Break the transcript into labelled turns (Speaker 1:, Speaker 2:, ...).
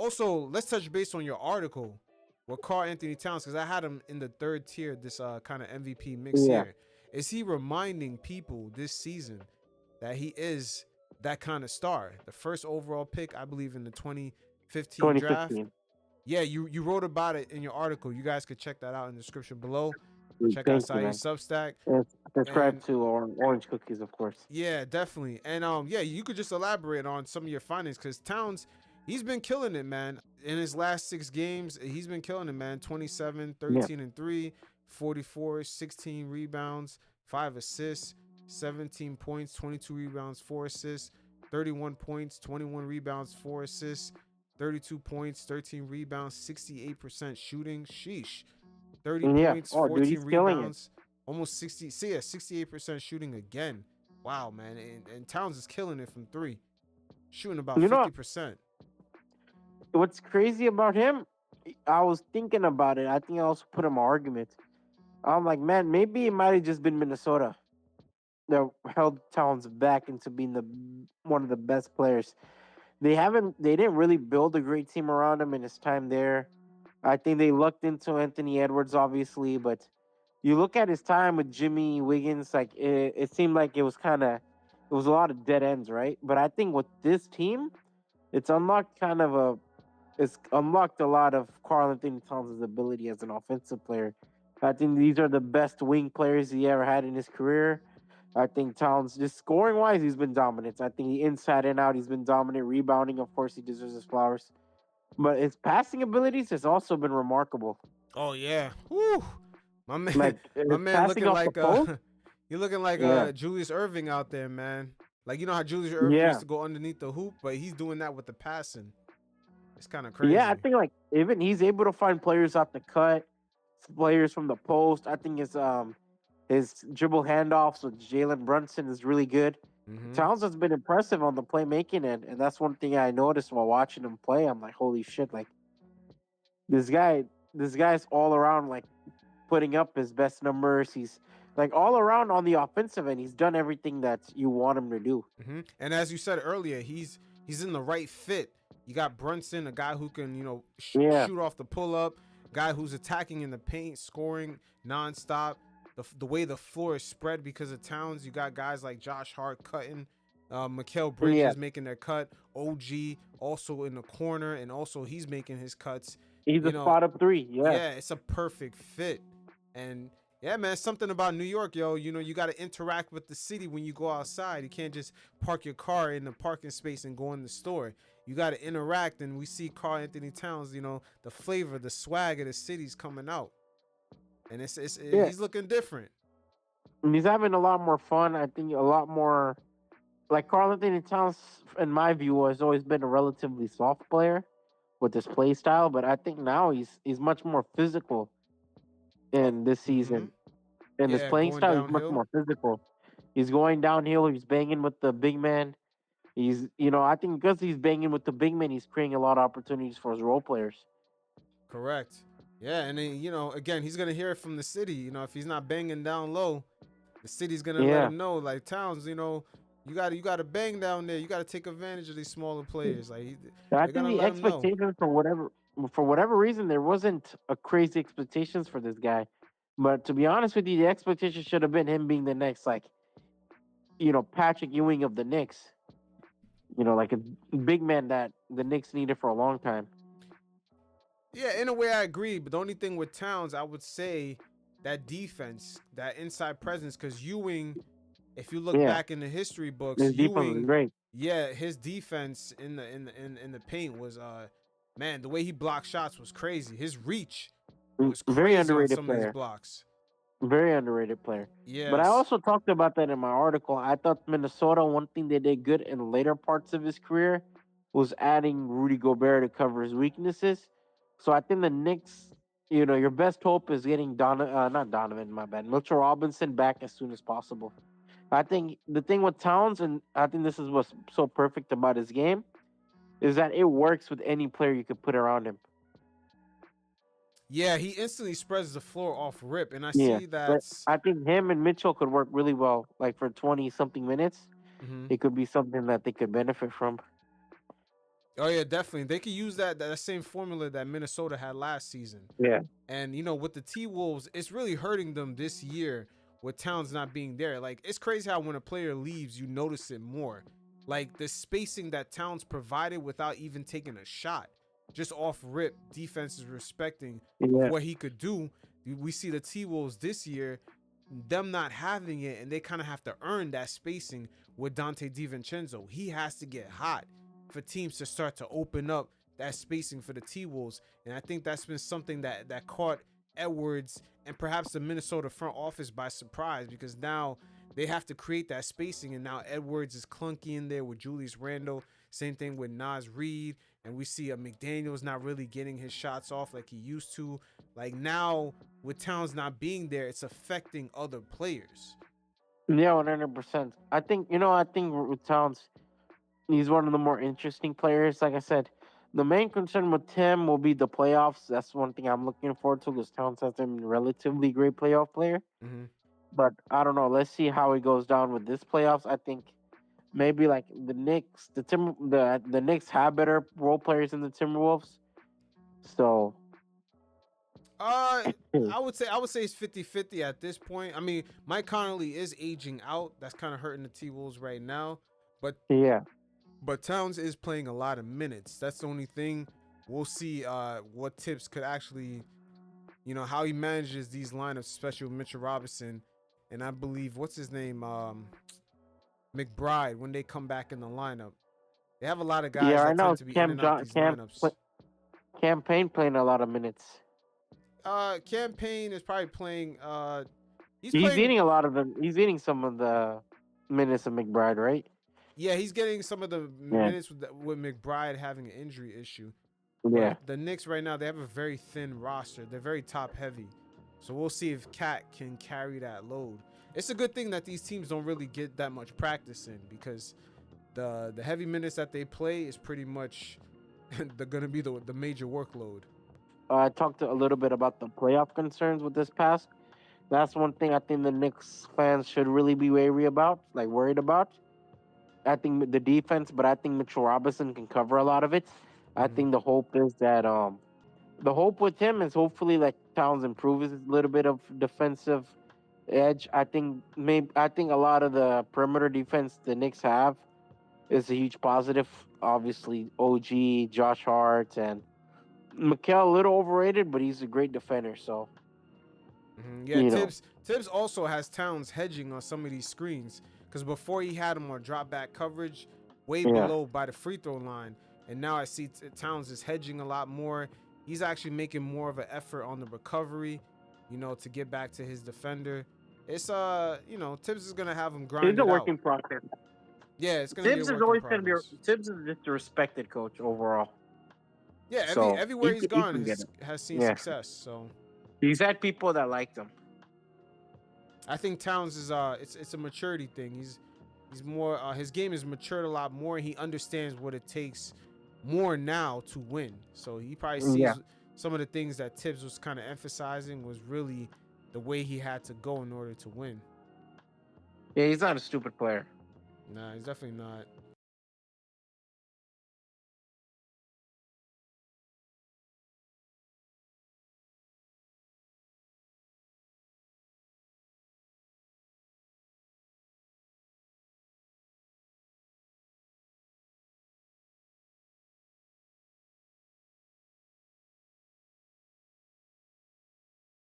Speaker 1: Also, let's touch base on your article with Karl Anthony Towns because I had him in the third tier. This kind of MVP mix
Speaker 2: Yeah,
Speaker 1: here. Is he reminding people this season that he is that kind of star? The first overall pick, I believe, in the 2015 draft.
Speaker 2: 2015.
Speaker 1: Yeah, you wrote about it in your article. You guys could check that out in the description below. Check out
Speaker 2: Thank you,
Speaker 1: Saeed's
Speaker 2: man.
Speaker 1: Substack.
Speaker 2: It's subscribe
Speaker 1: And
Speaker 2: to Orange Cookies, of course.
Speaker 1: yeah, definitely. And yeah, you could just elaborate on some of your findings because Towns, he's been killing it, man. In his last 6 games, he's been killing it, man. 27,
Speaker 2: Yeah.
Speaker 1: 13, and 3, 44, 16 rebounds, 5 assists, 17 points, 22 rebounds, 4 assists, 31 points, 21 rebounds, 4 assists, 32 points, 13 rebounds, 68% shooting. Sheesh. 30
Speaker 2: Yeah.
Speaker 1: points,
Speaker 2: Oh, dude,
Speaker 1: 14
Speaker 2: he's killing it.
Speaker 1: rebounds, almost 60. See, yeah, 68% shooting again. Wow, man. And Towns is killing it from three, shooting about
Speaker 2: You know
Speaker 1: 50%.
Speaker 2: what's crazy about him? I was thinking about it. I think I also put him an argument. I'm like, man, maybe it might have just been Minnesota that held Towns back into being the one of the best players. They didn't really build a great team around him in his time there. I think they lucked into Anthony Edwards, obviously, but you look at his time with Jimmy Wiggins, like it seemed like it was a lot of dead ends, right? But I think with this team, it's unlocked it's unlocked a lot of Karl Anthony Towns' ability as an offensive player. I think these are the best wing players he ever had in his career. I think Towns, just scoring wise, he's been dominant. I think inside and out, he's been dominant. Rebounding, of course, he deserves his flowers. But his passing abilities has also been remarkable.
Speaker 1: Oh yeah. Woo. My man,
Speaker 2: Like
Speaker 1: my
Speaker 2: his
Speaker 1: man
Speaker 2: passing
Speaker 1: looking
Speaker 2: off the
Speaker 1: like
Speaker 2: post,
Speaker 1: he looking like
Speaker 2: yeah,
Speaker 1: Julius Irving out there, man. Like you know how Julius Irving used
Speaker 2: yeah,
Speaker 1: to go underneath the hoop, but he's doing that with the passing. It's kind of
Speaker 2: yeah. I
Speaker 1: crazy.
Speaker 2: think like even he's able to find players off the cut, players from the post. I think his dribble handoffs with Jalen Brunson is really good.
Speaker 1: Mm-hmm.
Speaker 2: Towns has been impressive on the playmaking end, and that's one thing I noticed while watching him play. I'm like, holy shit! Like this guy, this guy's all around like putting up his best numbers. He's like all around on the offensive end. He's done everything that you want him to do.
Speaker 1: Mm-hmm. And as you said earlier, he's in the right fit. You got Brunson, a guy who can
Speaker 2: Yeah,
Speaker 1: shoot off the pull up, guy who's attacking in the paint, scoring nonstop. The way the floor is spread because of Towns, you got guys like Josh Hart cutting, Mikal
Speaker 2: yeah.
Speaker 1: Bridges making their cut, OG also in the corner, and also he's making his cuts.
Speaker 2: He's
Speaker 1: You
Speaker 2: a
Speaker 1: know,
Speaker 2: spot up three. Yeah,
Speaker 1: yeah, it's a perfect fit. And yeah, man, something about New York, yo. You know, you got to interact with the city when you go outside. You can't just park your car in the parking space and go in the store. You got to interact, and we see Karl Anthony Towns. You know, the flavor, the swag of the city's coming out, and
Speaker 2: yeah.
Speaker 1: he's looking different.
Speaker 2: And he's having a lot more fun. I think a lot more like Karl Anthony Towns, in my view, has always been a relatively soft player with his play style, but I think now he's much more physical
Speaker 1: Oh,
Speaker 2: in this
Speaker 1: mm-hmm.
Speaker 2: season. In his
Speaker 1: Yeah,
Speaker 2: playing
Speaker 1: going
Speaker 2: style, he's much
Speaker 1: downhill.
Speaker 2: more physical. He's going downhill. He's banging with the big man. I think because he's banging with the big man, he's creating a lot of opportunities for his role players.
Speaker 1: Correct. Yeah, and then again, he's gonna hear it from the city. If he's not banging down low, the city's gonna let
Speaker 2: Yeah,
Speaker 1: him know, like Towns, you gotta bang down there. You gotta take advantage of these smaller players. Like
Speaker 2: I
Speaker 1: they're
Speaker 2: think
Speaker 1: gonna
Speaker 2: the
Speaker 1: let him know.
Speaker 2: expectations for whatever reason there wasn't a crazy expectations for this guy. But to be honest with you, the expectation should have been him being the next like Patrick Ewing of the Knicks. Like a big man that the Knicks needed for a long time.
Speaker 1: Yeah, in a way, I agree. But the only thing with Towns, I would say that defense, that inside presence, because Ewing, if you look
Speaker 2: Yeah,
Speaker 1: back in the history books,
Speaker 2: his defense was
Speaker 1: Ewing,
Speaker 2: great.
Speaker 1: yeah, his defense in the paint was man, the way he blocked shots was crazy. His reach was
Speaker 2: Very
Speaker 1: crazy on
Speaker 2: underrated
Speaker 1: some of these
Speaker 2: player.
Speaker 1: blocks.
Speaker 2: Very underrated player. But I
Speaker 1: Yes.
Speaker 2: also talked about that in my article. I thought Minnesota, one thing they did good in later parts of his career was adding Rudy Gobert to cover his weaknesses. So I think the Knicks, your best hope is getting not Donovan, my bad, Mitchell Robinson back as soon as possible. I think the thing with Towns, and I think this is what's so perfect about his game, is that it works with any player you could put around him.
Speaker 1: Yeah, he instantly spreads the floor off rip, and I
Speaker 2: Yeah.
Speaker 1: see
Speaker 2: But
Speaker 1: that's.
Speaker 2: I think him and Mitchell could work really well. Like for 20 something minutes,
Speaker 1: Mhm.
Speaker 2: it could be something that they could benefit from.
Speaker 1: Oh yeah, definitely. They could use that same formula that Minnesota had last season.
Speaker 2: Yeah.
Speaker 1: And with the T Wolves, it's really hurting them this year with Towns not being there. Like it's crazy how when a player leaves, you notice it more. Like the spacing that Towns provided without even taking a shot, just off rip, defense is respecting of
Speaker 2: Yeah.
Speaker 1: what he could do. We see the T Wolves this year, them not having it, and they kind of have to earn that spacing with Dante DiVincenzo. He has to get hot for teams to start to open up that spacing for the T Wolves. And I think that's been something that caught Edwards and perhaps the Minnesota front office by surprise, because now they have to create that spacing, and now Edwards is clunky in there with Julius Randle. Same thing with Nas Reed, and we see a McDaniels not really getting his shots off like he used to. Like now with Towns not being there, it's affecting other players.
Speaker 2: Yeah, 100%. I think with Towns, he's one of the more interesting players. Like I said, the main concern with Tim will be the playoffs. That's one thing I'm looking forward to because Towns has been a relatively great playoff player.
Speaker 1: Mm-hmm.
Speaker 2: But I don't know. Let's see how he goes down with this playoffs. I think maybe like the Knicks, the Knicks have better role players than the Timberwolves. So
Speaker 1: Uh, I would say it's 50-50 at this point. I mean, Mike Conley is aging out. That's kind of hurting the T Wolves right now. But
Speaker 2: yeah,
Speaker 1: Towns is playing a lot of minutes. That's the only thing. We'll see what Tips could actually, how he manages these lineups, especially with Mitchell Robinson, and I believe what's his name, McBride, when they come back in the lineup. They have a lot of
Speaker 2: yeah.
Speaker 1: guys
Speaker 2: Right
Speaker 1: that
Speaker 2: now
Speaker 1: tend
Speaker 2: it's
Speaker 1: to be in and out these lineups.
Speaker 2: campaign playing a lot of minutes.
Speaker 1: Campaign is probably playing. He's
Speaker 2: He's
Speaker 1: playing.
Speaker 2: eating a lot of them. He's eating some of the minutes of McBride, right?
Speaker 1: Yeah, he's getting some of the
Speaker 2: Yeah,
Speaker 1: minutes with McBride having an injury issue.
Speaker 2: yeah.
Speaker 1: But the Knicks right now, they have a very thin roster. They're very top heavy. So we'll see if Cat can carry that load. It's a good thing that these teams don't really get that much practice in, because the heavy minutes that they play is pretty much they're gonna be the major workload.
Speaker 2: I talked a little bit about the playoff concerns with this pass. That's one thing I think the Knicks fans should really be worried about. I think the defense, but I think Mitchell Robinson can cover a lot of it. I
Speaker 1: Mm-hmm.
Speaker 2: think the hope with him is hopefully like Towns improves a little bit of defensive edge. I think a lot of the perimeter defense the Knicks have is a huge positive. Obviously, OG, Josh Hart, and Mikal a little overrated, but he's a great defender. So
Speaker 1: Mm-hmm. Yeah,
Speaker 2: you know,
Speaker 1: Tibbs also has Towns hedging on some of these screens, because before he had him on drop back coverage, way
Speaker 2: yeah,
Speaker 1: below by the free throw line, and now I see Towns is hedging a lot more. He's actually making more of an effort on the recovery, to get back to his defender. It's Tibbs is gonna have him
Speaker 2: it's
Speaker 1: grind
Speaker 2: a
Speaker 1: it out.
Speaker 2: working process.
Speaker 1: Yeah, it's gonna be a work in progress.
Speaker 2: Tibbs is just a respected coach overall.
Speaker 1: Yeah,
Speaker 2: So
Speaker 1: everywhere he's
Speaker 2: he
Speaker 1: gone
Speaker 2: can get it.
Speaker 1: has seen
Speaker 2: Yeah,
Speaker 1: success. So
Speaker 2: he's had people that liked him.
Speaker 1: I think Towns is it's a maturity thing. He's more his game has matured a lot more. He understands what it takes more now to win. So he probably
Speaker 2: Yeah,
Speaker 1: sees some of the things that Tibbs was kind of emphasizing was really the way he had to go in order to win.
Speaker 2: yeah, he's not a stupid player.
Speaker 1: Nah, he's definitely not.